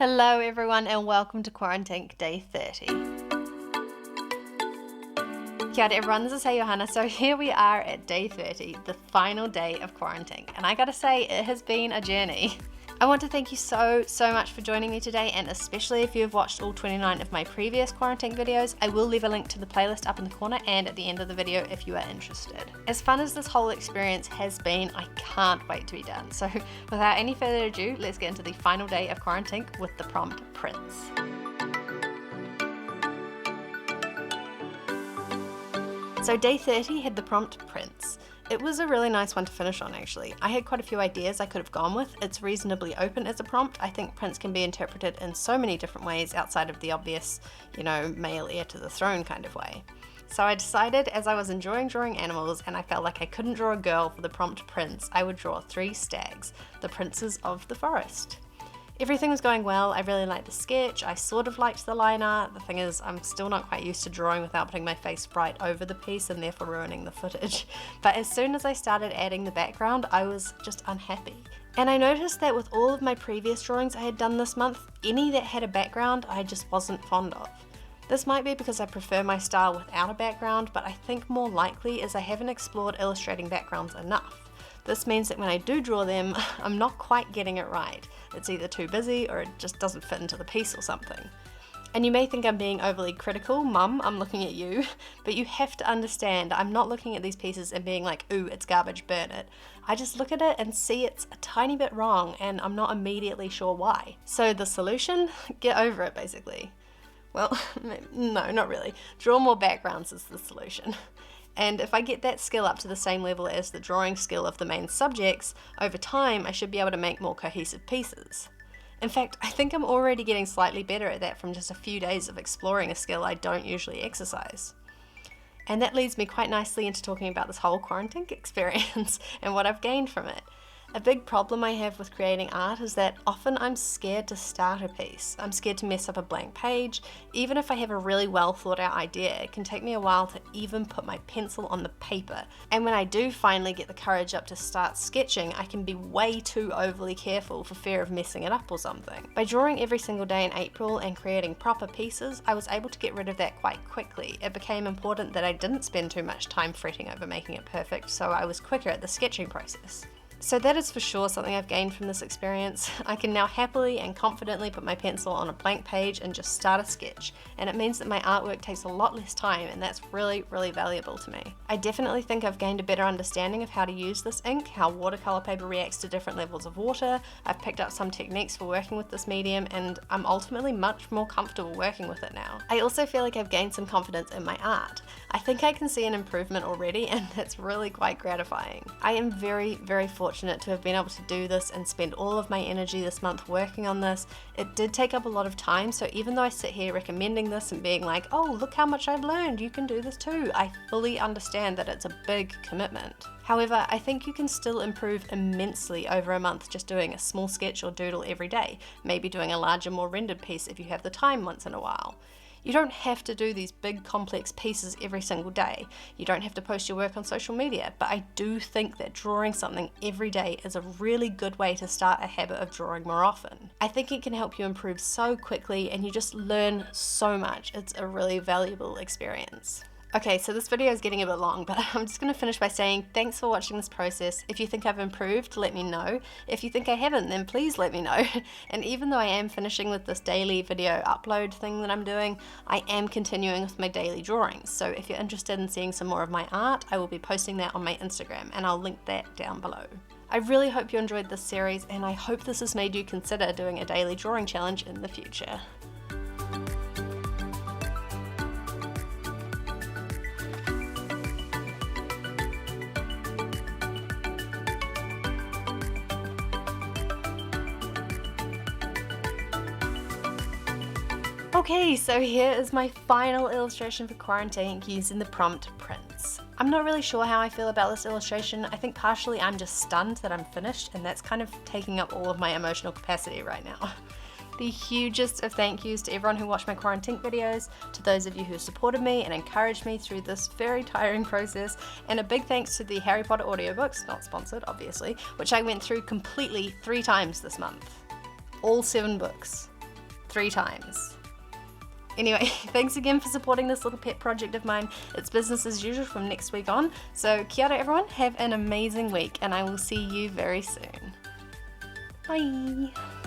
Hello everyone and welcome to QUARANT-INK Day 30. Kia ora everyone, this is Hey Johanna. So here we are at Day 30, the final day of QUARANT-INK, and I gotta say it has been a journey. I want to thank you so much for joining me today, and especially if you have watched all 29 of my previous QUARANT-INK videos. I will leave a link to the playlist up in the corner and at the end of the video if you are interested. As fun as this whole experience has been, I can't wait to be done. So without any further ado, let's get into the final day of QUARANT-INK with the prompt prints. So day 30 had the prompt prints. It was a really nice one to finish on actually. I had quite a few ideas I could have gone with. It's reasonably open as a prompt. I think prints can be interpreted in so many different ways outside of the obvious, male heir to the throne kind of way. So I decided, as I was enjoying drawing animals and I felt like I couldn't draw a girl for the prompt prints, I would draw 3 stags, the princes of the forest. Everything was going well. I really liked the sketch. I sort of liked the line art. The thing is, I'm still not quite used to drawing without putting my face right over the piece and therefore ruining the footage. But as soon as I started adding the background, I was just unhappy. And I noticed that with all of my previous drawings I had done this month, any that had a background I just wasn't fond of. This might be because I prefer my style without a background, but I think more likely is I haven't explored illustrating backgrounds enough. This means that when I do draw them, I'm not quite getting it right. It's either too busy or it just doesn't fit into the piece or something. And you may think I'm being overly critical, Mum, I'm looking at you, but you have to understand I'm not looking at these pieces and being like, ooh, it's garbage, burn it. I just look at it and see it's a tiny bit wrong and I'm not immediately sure why. So the solution? Get over it basically. Well, no, not really. Draw more backgrounds is the solution. And if I get that skill up to the same level as the drawing skill of the main subjects, over time I should be able to make more cohesive pieces. In fact, I think I'm already getting slightly better at that from just a few days of exploring a skill I don't usually exercise. And that leads me quite nicely into talking about this whole QUARANT-INK experience and what I've gained from it. A big problem I have with creating art is that often I'm scared to start a piece. I'm scared to mess up a blank page. Even if I have a really well thought out idea, it can take me a while to even put my pencil on the paper. And when I do finally get the courage up to start sketching, I can be way too overly careful for fear of messing it up or something. By drawing every single day in April and creating proper pieces, I was able to get rid of that quite quickly. It became important that I didn't spend too much time fretting over making it perfect, so I was quicker at the sketching process. So that is for sure something I've gained from this experience. I can now happily and confidently put my pencil on a blank page and just start a sketch, and it means that my artwork takes a lot less time, and that's really valuable to me. I definitely think I've gained a better understanding of how to use this ink, how watercolour paper reacts to different levels of water. I've picked up some techniques for working with this medium, and I'm ultimately much more comfortable working with it now. I also feel like I've gained some confidence in my art. I think I can see an improvement already, and that's really quite gratifying. I am very fortunate to have been able to do this and spend all of my energy this month working on this. It did take up a lot of time, so even though I sit here recommending this and being like, oh, look how much I've learned, you can do this too, I fully understand that it's a big commitment. However, I think you can still improve immensely over a month just doing a small sketch or doodle every day, maybe doing a larger, more rendered piece if you have the time once in a while. You don't have to do these big complex pieces every single day. You don't have to post your work on social media, but I do think that drawing something every day is a really good way to start a habit of drawing more often. I think it can help you improve so quickly and you just learn so much. It's a really valuable experience. Okay, so this video is getting a bit long, but I'm just going to finish by saying thanks for watching this process. If you think I've improved, let me know. If you think I haven't, then please let me know. And even though I am finishing with this daily video upload thing that I'm doing, I am continuing with my daily drawings. So if you're interested in seeing some more of my art, I will be posting that on my Instagram, and I'll link that down below. I really hope you enjoyed this series, and I hope this has made you consider doing a daily drawing challenge in the future. Okay, so here is my final illustration for QUARANT-INK using the prompt prints. I'm not really sure how I feel about this illustration. I think partially I'm just stunned that I'm finished, and that's kind of taking up all of my emotional capacity right now. The hugest of thank yous to everyone who watched my QUARANT-INK videos, to those of you who supported me and encouraged me through this very tiring process, and a big thanks to the Harry Potter audiobooks, not sponsored obviously, which I went through completely 3 times this month. All 7 books. 3 times. Anyway, thanks again for supporting this little pet project of mine. It's business as usual from next week on. So kia ora everyone, have an amazing week and I will see you very soon. Bye!